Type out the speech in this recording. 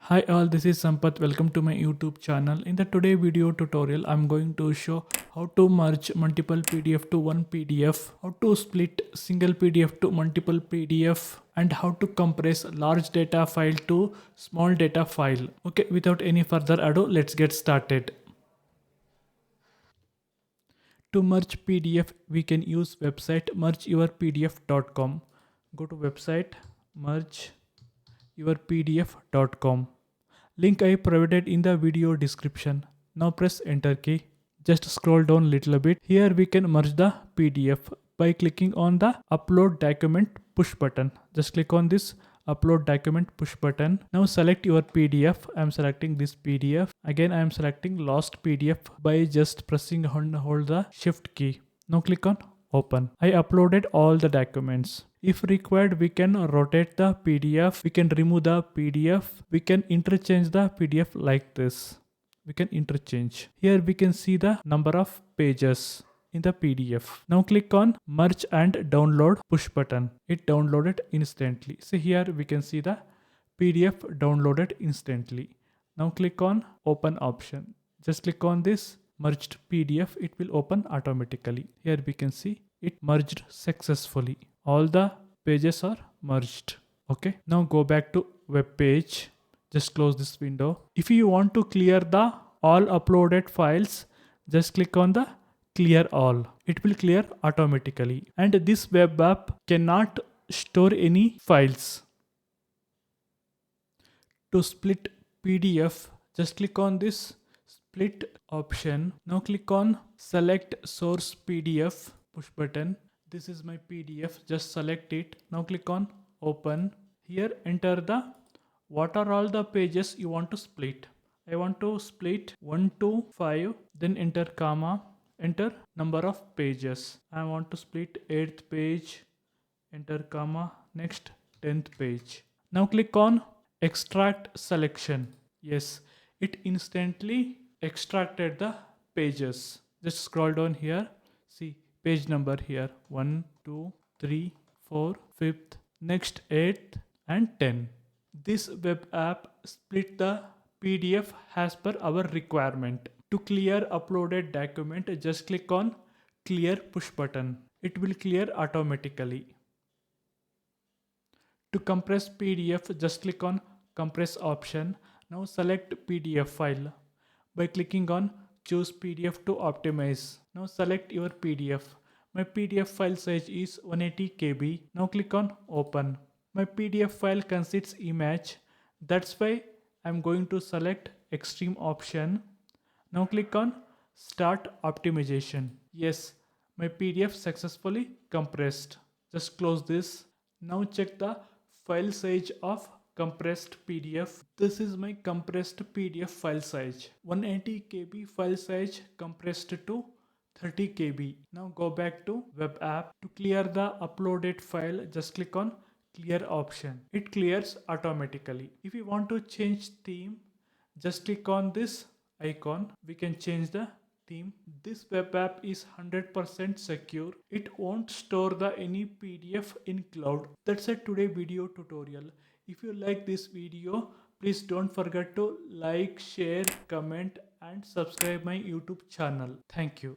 Hi all, this is Sampath. Welcome to my YouTube channel. In the today video tutorial, I'm going to show how to merge multiple PDF to one PDF, how to split single PDF to multiple PDF, and how to compress large data file to small data file. Okay, without any further ado, let's get started. To merge PDF, we can use website mergeyourpdf.com. Go to website mergeyourpdf.com. Link I provided in the video description. Now press enter key. Just scroll down little bit. Here we can merge the PDF by clicking on the upload document push button. Just click on this upload document push button. Now select your PDF. I am selecting this PDF. Again I am selecting lost PDF by just pressing hold the shift key. Now click on open. I uploaded all the documents. If required, we can rotate the PDF, we can remove the PDF, we can interchange the PDF like this. We can interchange. Here we can see the number of pages in the PDF. Now click on merge and download push button. It downloaded instantly. See here we can see the PDF downloaded instantly. Now click on open option. Just click on this merged PDF. It will open automatically. Here we can see it merged successfully. All the pages are merged. Okay, now go back to web page. Just close this window. If you want to clear the all uploaded files, just click on the clear all. It will clear automatically. And this web app cannot store any files. To split PDF, just click on this split option. Now click on select source PDF push button. This is my PDF. Just select it. Now click on open. Here enter the what are all the pages you want to split. I want to split 1 to 5. Then enter comma. Enter number of pages. I want to split 8th page. Enter comma. Next 10th page. Now click on extract selection. Yes, it instantly extracted the pages. Just scroll down here. See page number here 1, 2, 3, 4, 5th, next 8th and 10. This web app split the PDF as per our requirement. To clear uploaded document, just click on clear push button. It will clear automatically. To compress PDF, just click on compress option. Now select PDF file by clicking on choose PDF to optimize. Now select your PDF. My PDF file size is 180 KB. Now click on open. My PDF file consists image. That's why I'm going to select extreme option. Now click on start optimization. Yes, my PDF successfully compressed. Just close this. Now check the file size of compressed PDF. This is my compressed PDF file size. 180 KB file size compressed to 30 KB. Now go back to web app. To clear the uploaded file, just click on clear option. It clears automatically. If you want to change theme, just click on this icon. We can change the theme. This web app is 100% secure. It won't store the any PDF in cloud. That's a today video tutorial. If you like this video, please don't forget to like, share, comment and subscribe my YouTube channel. Thank you.